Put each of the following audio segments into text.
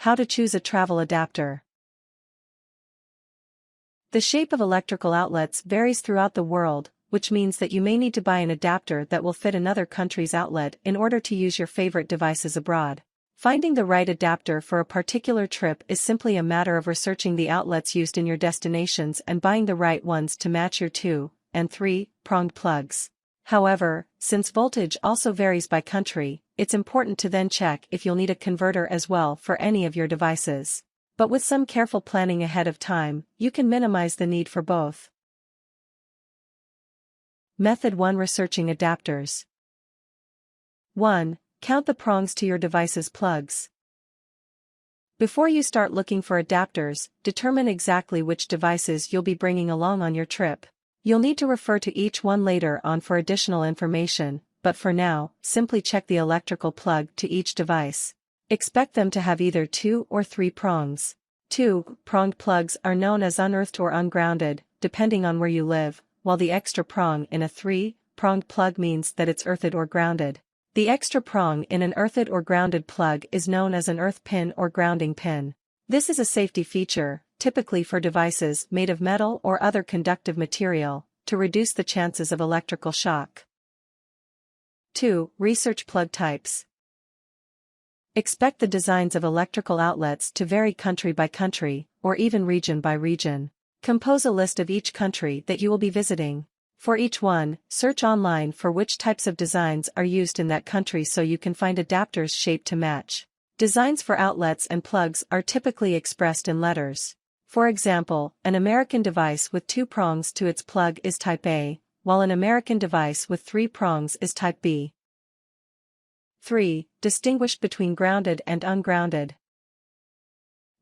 How to choose a travel adapter. The shape of electrical outlets varies throughout the world, which means that you may need to buy an adapter that will fit another country's outlet in order to use your favorite devices abroad. Finding the right adapter for a particular trip is simply a matter of researching the outlets used in your destinations and buying the right ones to match your 2 and 3 pronged plugs. However, since voltage also varies by country, it's important to then check if you'll need a converter as well for any of your devices. But with some careful planning ahead of time, you can minimize the need for both. Method 1: Researching adapters. 1. Count the prongs to your device's plugs. Before you start looking for adapters, determine exactly which devices you'll be bringing along on your trip. You'll need to refer to each one later on for additional information, but for now, simply check the electrical plug to each device. Expect them to have either 2 or 3 prongs. 2-pronged plugs are known as unearthed or ungrounded, depending on where you live, while the extra prong in a 3-pronged plug means that it's earthed or grounded. The extra prong in an earthed or grounded plug is known as an earth pin or grounding pin. This is a safety feature, typically for devices made of metal or other conductive material, to reduce the chances of electrical shock. 2. Research plug types. Expect the designs of electrical outlets to vary country by country, or even region by region. Compose a list of each country that you will be visiting. For each one, search online for which types of designs are used in that country so you can find adapters shaped to match. Designs for outlets and plugs are typically expressed in letters. For example, an American device with 2 prongs to its plug is Type A, while an American device with 3 prongs is Type B. 3. Distinguish between grounded and ungrounded.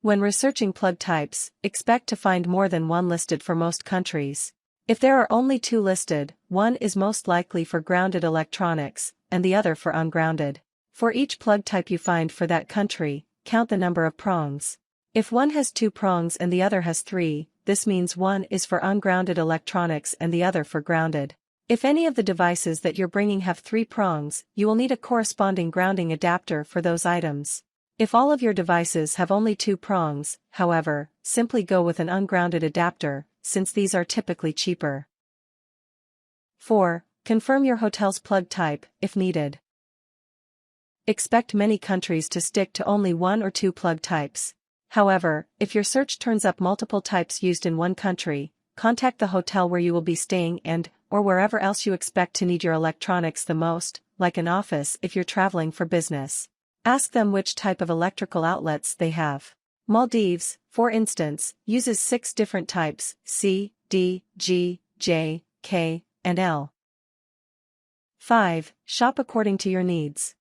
When researching plug types, expect to find more than one listed for most countries. If there are only 2 listed, one is most likely for grounded electronics, and the other for ungrounded. For each plug type you find for that country, count the number of prongs. If one has 2 prongs and the other has 3, this means one is for ungrounded electronics and the other for grounded. If any of the devices that you're bringing have 3 prongs, you will need a corresponding grounding adapter for those items. If all of your devices have only 2 prongs, however, simply go with an ungrounded adapter, since these are typically cheaper. 4. Confirm your hotel's plug type, if needed. Expect many countries to stick to only 1 or 2 plug types. However, if your search turns up multiple types used in one country, contact the hotel where you will be staying or wherever else you expect to need your electronics the most, like an office if you're traveling for business. Ask them which type of electrical outlets they have. Maldives, for instance, uses 6 different types: C, D, G, J, K, and L. 5. Shop according to your needs.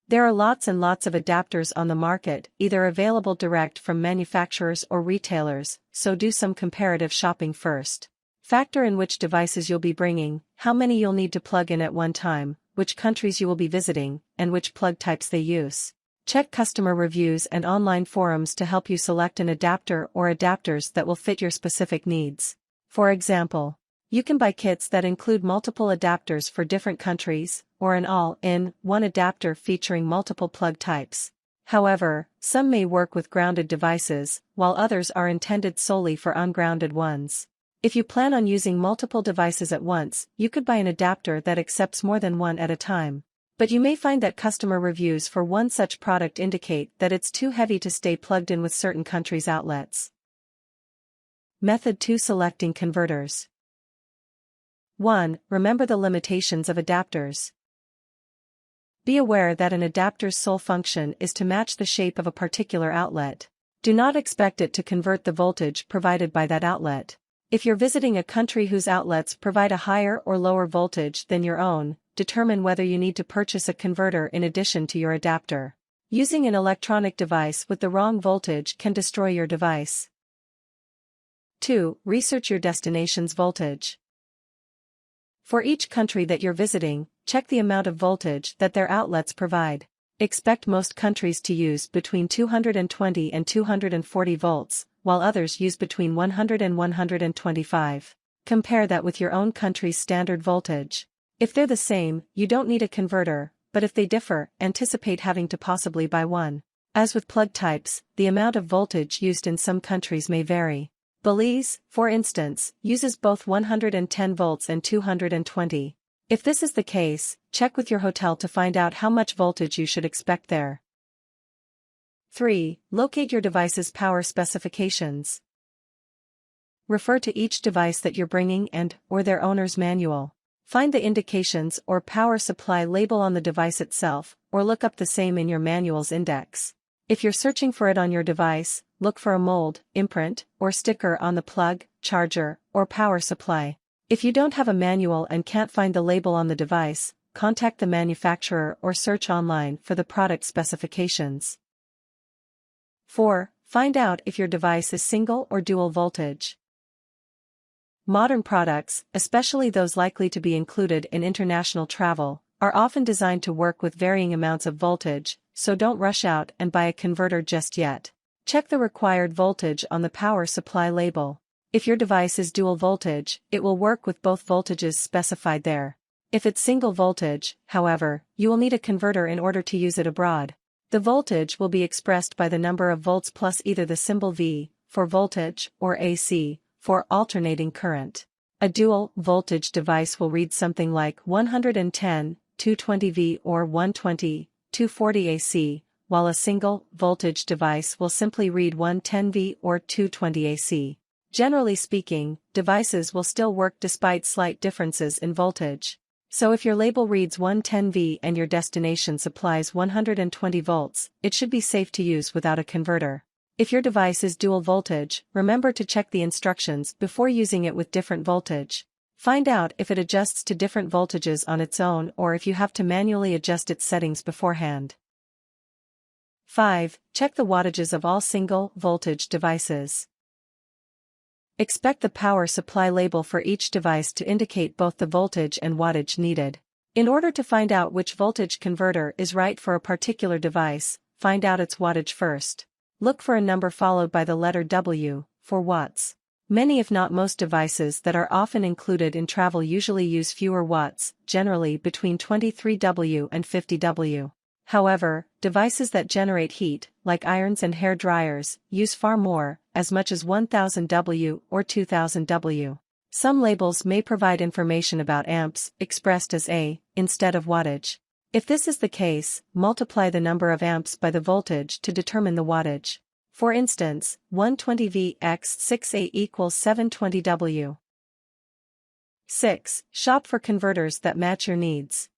There are lots and lots of adapters on the market, either available direct from manufacturers or retailers, so do some comparative shopping first. Factor in which devices you'll be bringing, how many you'll need to plug in at one time, which countries you will be visiting, and which plug types they use. Check customer reviews and online forums to help you select an adapter or adapters that will fit your specific needs. For example, you can buy kits that include multiple adapters for different countries, or an all-in-one adapter featuring multiple plug types. However, some may work with grounded devices, while others are intended solely for ungrounded ones. If you plan on using multiple devices at once, you could buy an adapter that accepts more than one at a time. But you may find that customer reviews for one such product indicate that it's too heavy to stay plugged in with certain countries' outlets. Method 2: Selecting converters. 1. Remember the limitations of adapters. Be aware that an adapter's sole function is to match the shape of a particular outlet. Do not expect it to convert the voltage provided by that outlet. If you're visiting a country whose outlets provide a higher or lower voltage than your own, determine whether you need to purchase a converter in addition to your adapter. Using an electronic device with the wrong voltage can destroy your device. 2. Research your destination's voltage. For each country that you're visiting, check the amount of voltage that their outlets provide. Expect most countries to use between 220 and 240 volts, while others use between 100 and 125. Compare that with your own country's standard voltage. If they're the same, you don't need a converter, but if they differ, anticipate having to possibly buy one. As with plug types, the amount of voltage used in some countries may vary. Belize, for instance, uses both 110 volts and 220. If this is the case, check with your hotel to find out how much voltage you should expect there. 3. Locate your device's power specifications. Refer to each device that you're bringing or their owner's manual. Find the indications or power supply label on the device itself, or look up the same in your manual's index. If you're searching for it on your device, look for a mold, imprint, or sticker on the plug, charger, or power supply. If you don't have a manual and can't find the label on the device, contact the manufacturer or search online for the product specifications. 4. Find out if your device is single or dual voltage. Modern products, especially those likely to be included in international travel, are often designed to work with varying amounts of voltage, so don't rush out and buy a converter just yet. Check the required voltage on the power supply label. If your device is dual voltage, it will work with both voltages specified there. If it's single voltage, however, you will need a converter in order to use it abroad. The voltage will be expressed by the number of volts plus either the symbol V, for voltage, or AC, for alternating current. A dual voltage device will read something like 110, 220V or 120, 240 AC, while a single voltage device will simply read 110V or 220 AC. Generally speaking, devices will still work despite slight differences in voltage. So if your label reads 110V and your destination supplies 120 volts, it should be safe to use without a converter. If your device is dual voltage, remember to check the instructions before using it with different voltage. Find out if it adjusts to different voltages on its own or if you have to manually adjust its settings beforehand. 5. Check the wattages of all single voltage devices. Expect the power supply label for each device to indicate both the voltage and wattage needed. In order to find out which voltage converter is right for a particular device, find out its wattage first. Look for a number followed by the letter W, for watts. Many if not most devices that are often included in travel usually use fewer watts, generally between 23W and 50W. However, devices that generate heat, like irons and hair dryers, use far more, as much as 1000W or 2000W. Some labels may provide information about amps, expressed as A, instead of wattage. If this is the case, multiply the number of amps by the voltage to determine the wattage. For instance, 120V x 6A equals 720W. 6. Shop for converters that match your needs.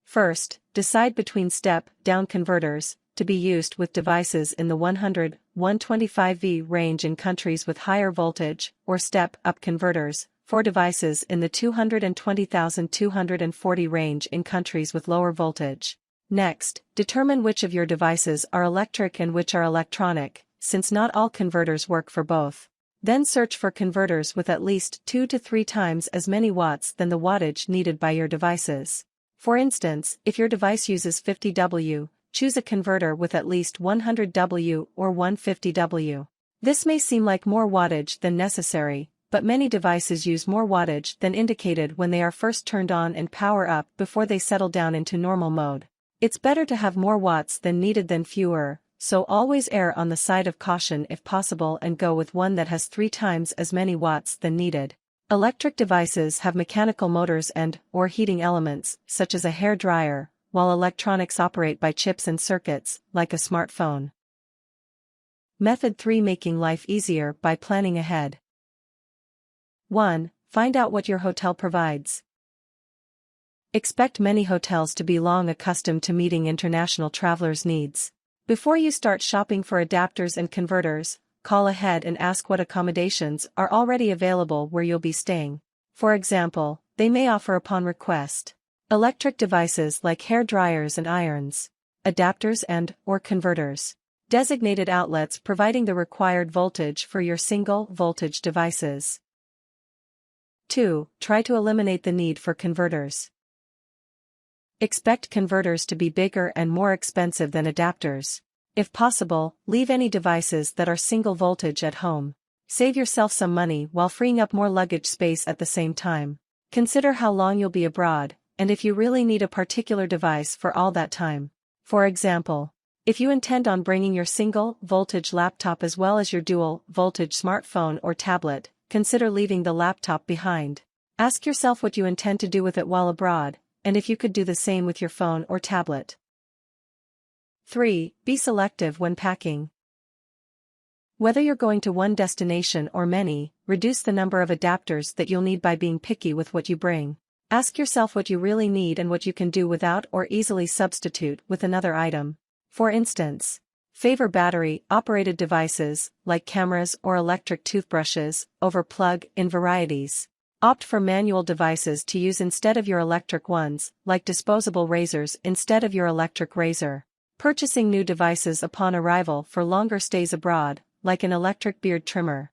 First, decide between step-down converters, to be used with devices in the 100-125V range in countries with higher voltage, or step-up converters, for devices in the 220,240 range in countries with lower voltage. Next, determine which of your devices are electric and which are electronic, since not all converters work for both. Then search for converters with at least 2 to 3 times as many watts than the wattage needed by your devices. For instance, if your device uses 50W, choose a converter with at least 100W or 150W. This may seem like more wattage than necessary, but many devices use more wattage than indicated when they are first turned on and power up before they settle down into normal mode. It's better to have more watts than needed than fewer, so always err on the side of caution if possible and go with one that has 3 times as many watts than needed. Electric devices have mechanical motors or heating elements, such as a hair dryer, while electronics operate by chips and circuits, like a smartphone. Method 3: Making life easier by planning ahead. 1. Find out what your hotel provides. Expect many hotels to be long accustomed to meeting international travelers' needs. Before you start shopping for adapters and converters, call ahead and ask what accommodations are already available where you'll be staying. For example, they may offer upon request electric devices like hair dryers and irons, adapters or converters, designated outlets providing the required voltage for your single voltage devices. 2. Try to eliminate the need for converters. Expect converters to be bigger and more expensive than adapters. If possible, leave any devices that are single voltage at home. Save yourself some money while freeing up more luggage space at the same time. Consider how long you'll be abroad, and if you really need a particular device for all that time. For example, If you intend on bringing your single-voltage laptop as well as your dual-voltage smartphone or tablet, consider leaving the laptop behind. Ask yourself what you intend to do with it while abroad, and if you could do the same with your phone or tablet. 3. Be selective when packing. Whether you're going to one destination or many, reduce the number of adapters that you'll need by being picky with what you bring. Ask yourself what you really need and what you can do without or easily substitute with another item. For instance, favor battery-operated devices, like cameras or electric toothbrushes, over plug-in varieties. Opt for manual devices to use instead of your electric ones, like disposable razors instead of your electric razor. Purchasing new devices upon arrival for longer stays abroad, like an electric beard trimmer.